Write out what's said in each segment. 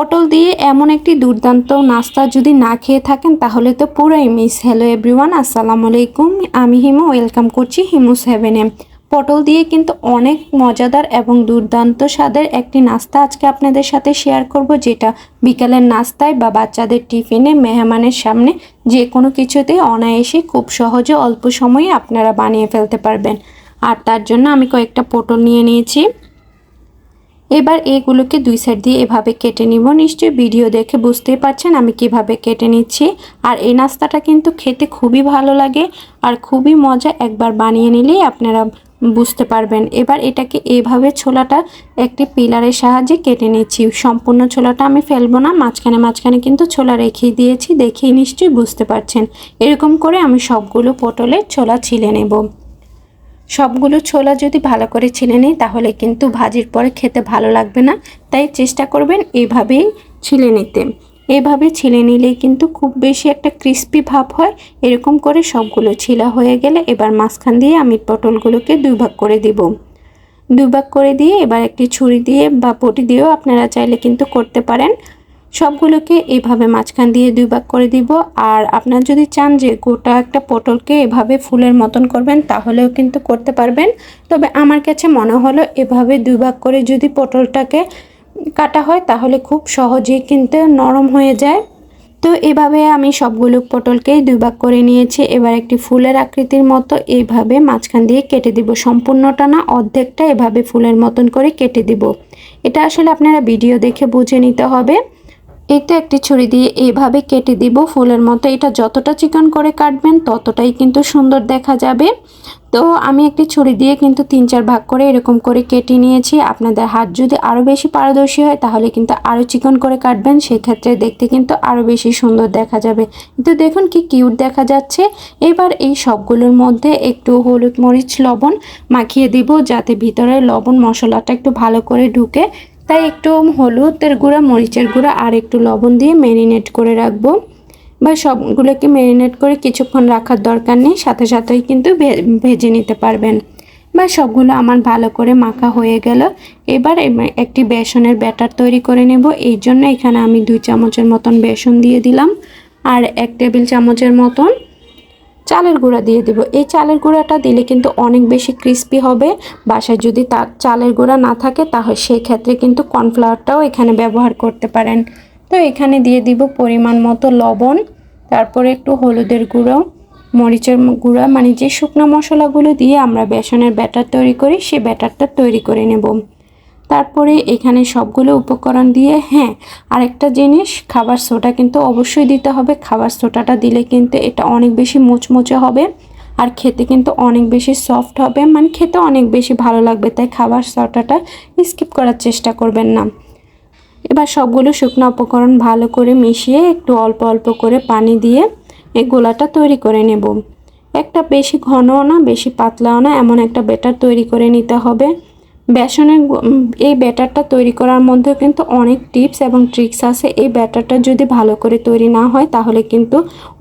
পটল দিয়ে এমন একটি দুর্দান্ত নাস্তা যদি না খেয়ে থাকেন তাহলে তো পুরাই মিস। হ্যালো এভরিওয়ান, আসসালামু আলাইকুম। আমি হিমু, ওয়েলকাম করছি হিমুস হেভেনে। পটল দিয়ে কিন্তু অনেক মজাদার এবং দুর্দান্ত স্বাদের একটি নাস্তা আজকে আপনাদের সাথে শেয়ার করব, যেটা বিকালের নাস্তায় বা বাচ্চাদের টিফিনে, মেহমানের সামনে যে কোনো কিছুতেই অনায়াসে খুব সহজে অল্প সময়ে আপনারা বানিয়ে ফেলতে পারবেন। আর তার জন্য আমি কয়েকটা পটল নিয়ে নিয়েছি। এবার এগুলোকে দুই সাইড দিয়ে এভাবে কেটে নিব। নিশ্চয়ই ভিডিও দেখে বুঝতেই পারছেন আমি কিভাবে কেটে নিচ্ছি। আর এই নাস্তাটা কিন্তু খেতে খুবই ভালো লাগে আর খুবই মজা, একবার বানিয়ে নিলেই আপনারা বুঝতে পারবেন। এবার এটাকে এভাবে ছোলাটা একটি পিলারের সাহায্যে কেটে নিচ্ছি। সম্পূর্ণ ছোলাটা আমি ফেলবো না, মাঝখানে মাঝখানে কিন্তু ছোলা রেখে দিয়েছি, দেখেই নিশ্চয়ই বুঝতে পারছেন। এরকম করে আমি সবগুলো পটলের ছোলা ছিলে নেব। সবগুলো ছোলা যদি ভালো করে ছিলে নিই তাহলে কিন্তু ভাজির পরে খেতে ভালো লাগবে না, তাই চেষ্টা করবেন এভাবেই ছিলে নিতে। এভাবে ছিলে নিলেই কিন্তু খুব বেশি একটা ক্রিস্পি ভাব হয়। এরকম করে সবগুলো ছিলা হয়ে গেলে এবার মাঝখান দিয়ে আমি পটলগুলোকে দুই ভাগ করে দিব। দুই ভাগ করে দিয়ে এবার একটি ছুরি দিয়ে বা বটি দিয়েও আপনারা চাইলে কিন্তু করতে পারেন। সবগুলোকে এভাবে মাঝখান দিয়ে দুই ভাগ করে দিব। আর আপনারা যদি চান যে গোটা একটা পটলকে এভাবে ফুলের মতন করবেন তাহলেও কিন্তু করতে পারবেন, তবে আমার কাছে মনে হলো এভাবে দুই ভাগ করে যদি পটলটাকে কাটা হয় তাহলে খুব সহজেই কিন্তু নরম হয়ে যায়। তো এভাবে আমি সবগুলো পটলকেই দুই ভাগ করে নিয়েছি। এবার একটি ফুলের আকৃতির মতো এইভাবে মাঝখান দিয়ে কেটে দিব। সম্পূর্ণটা না, অর্ধেকটা এভাবে ফুলের মতন করে কেটে দিব। এটা আসলে আপনারা ভিডিও দেখে বুঝে নিতে হবে। এটা একটি ছুরি দিয়ে এইভাবে কেটে দিব ফুলের মতো। এটা যতটা চিকন করে কাটবেন ততটাই কিন্তু সুন্দর দেখা যাবে। তো আমি একটি ছুরি দিয়ে কিন্তু 3-4 ভাগ করে এরকম করে কেটে নিয়েছি। আপনাদের হাত যদি আরও বেশি পারদর্শী হয় তাহলে কিন্তু আরও চিকন করে কাটবেন, সেক্ষেত্রে দেখতে কিন্তু আরও বেশি সুন্দর দেখা যাবে। তো দেখুন কি কিউট দেখা যাচ্ছে। এবার এই সবগুলোর মধ্যে একটু হলুদ মরিচ লবণ মাখিয়ে দিব, যাতে ভিতরে লবণ মশলাটা একটু ভালো করে ঢুকে। তাই একটু হলুদের গুঁড়া, মরিচের গুঁড়া আর একটু লবণ দিয়ে ম্যারিনেট করে রাখবো। বা সবগুলোকে ম্যারিনেট করে কিছুক্ষণ রাখার দরকার নেই, সাথে সাথেই কিন্তু ভেজে নিতে পারবেন। বা সবগুলো আমার ভালো করে মাখা হয়ে গেল। এবার একটি বেসনের ব্যাটার তৈরি করে নেব। এই জন্য এখানে আমি 2 চামচের মতন বেসন দিয়ে দিলাম আর 1 টেবিল চামচের মতন চালের গুঁড়া দিয়ে দেব। এই চালের গুঁড়াটা দিলে কিন্তু অনেক বেশি ক্রিস্পি হবে। বাসায় যদি চালের গুঁড়া না থাকে তাহলে সেই ক্ষেত্রে কিন্তু কর্নফ্লাওয়ারটাও এখানে ব্যবহার করতে পারেন। তো এখানে দিয়ে দিব পরিমাণ মতো লবণ, তারপরে একটু হলুদের গুঁড়ো, মরিচের গুঁড়া, মানে যে শুকনো মশলাগুলো দিয়ে আমরা বেসনের ব্যাটার তৈরি করি সেই ব্যাটারটা তৈরি করে নেব। তারপরে এখানে সবগুলো উপকরণ দিয়ে, হ্যাঁ আরেকটা জিনিস, খাবার সোডা কিন্তু অবশ্যই দিতে হবে। খাবার সোডাটা দিলে কিন্তু এটা অনেক বেশি মুচমুচে হবে আর খেতে কিন্তু অনেক বেশি সফট হবে, মানে খেতে অনেক বেশি ভালো লাগবে। তাই খাবার সোডাটা স্কিপ করার চেষ্টা করবেন না। এবার সবগুলো শুকনো উপকরণ ভালো করে মিশিয়ে একটু অল্প অল্প করে পানি দিয়ে এই গোলাটা তৈরি করে নেব। একটা বেশি ঘনও না বেশি পাতলাও না, এমন একটা ব্যাটার তৈরি করে নিতে হবে। বেসনের এই ব্যাটারটা তৈরি করার মধ্যে কিন্তু অনেক টিপস এবং ট্রিক্স আছে। এই ব্যাটারটা যদি ভালো করে তৈরি না হয় তাহলে কিন্তু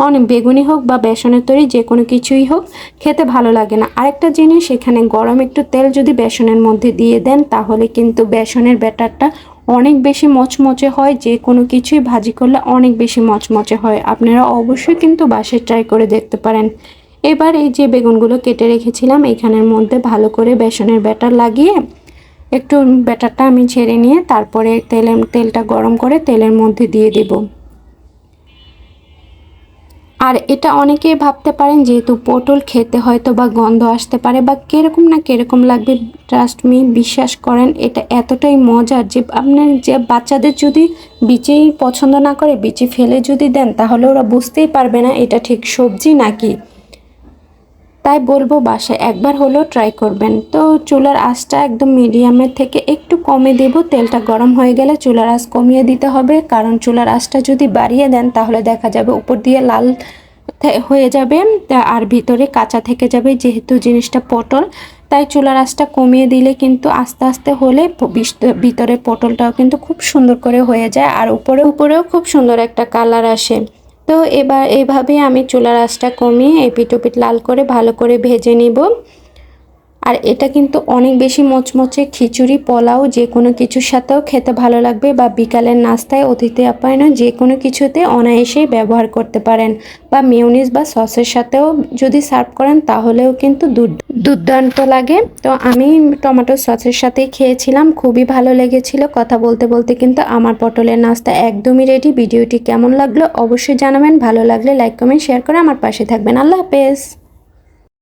অনেক, বেগুনি হোক বা বেসনের তৈরি যে কোনো কিছুই হোক, খেতে ভালো লাগে না। আরেকটা জিনিস, এখানে গরম একটু তেল যদি বেসনের মধ্যে দিয়ে দেন তাহলে কিন্তু বেসনের ব্যাটারটা অনেক বেশি মচমচে হয়। যে কোনো কিছুই ভাজি করলে অনেক বেশি মচমচে হয়। আপনারা অবশ্যই কিন্তু বাসায় ট্রাই করে দেখতে পারেন। এবার এই যে বেগুনগুলো কেটে রেখেছিলাম এখানের মধ্যে ভালো করে বেসনের ব্যাটার লাগিয়ে একটু ব্যাটারটা আমি ছেড়ে নিয়ে তারপরে তেলটা গরম করে তেলের মধ্যে দিয়ে দেব। আর এটা অনেকেই ভাবতে পারেন যেহেতু পটল খেতে হয়তো বা গন্ধ আসতে পারে বা কিরকম না কিরকম লাগবে, ট্রাস্ট মি, বিশ্বাস করেন এটা এতটাই মজার যে আপনার যে বাচ্চাদের যদি বিচি পছন্দ না করে, বিচি ফেলে যদি দেন তাহলে ওরা বুঝতেই পারবে না এটা ঠিক সবজি নাকি। তাই বলবো বাসায় একবার হলেও ট্রাই করবেন। তো চুলার আঁচটা একদম মিডিয়ামের থেকে একটু কমে দেব। তেলটা গরম হয়ে গেলে চুলার আঁচ কমিয়ে দিতে হবে, কারণ চুলার আঁচটা যদি বাড়িয়ে দেন তাহলে দেখা যাবে উপর দিয়ে লাল হয়ে যাবে আর ভিতরে কাঁচা থেকে যাবে, যেহেতু জিনিসটা পটল। তাই চুলার আঁচটা কমিয়ে দিলে কিন্তু আস্তে আস্তে হলে ভিতরে পটলটাও কিন্তু খুব সুন্দর করে হয়ে যায় আর উপরেও খুব সুন্দর একটা কালার আসে। তো এবার এইভাবে আমি চুলার আঁচটা কমিয়ে এপিট ওপিট লাল করে ভালো করে ভেজে নিব। আর এটা কিন্তু অনেক বেশি মচমচে, খিচুড়ি পোলাও যে কোনো কিছুর সাথেও খেতে ভালো লাগবে, বা বিকালের নাস্তায় অতিথি আপ্যায়নে যে কোনো কিছুতে অনায়াসেই ব্যবহার করতে পারেন, বা মেয়োনিজ বা সসের সাথেও যদি সার্ভ করেন তাহলেও কিন্তু দুর্দান্ত লাগে। তো আমি টমেটো সসের সাথেই খেয়েছিলাম, খুবই ভালো লেগেছিল। কথা বলতে বলতে কিন্তু আমার পটলের নাস্তা একদমই রেডি। ভিডিওটি কেমন লাগলো অবশ্যই জানাবেন, ভালো লাগলে লাইক কমেন্ট শেয়ার করে আমার পাশে থাকবেন। আল্লাহ হাফেজ।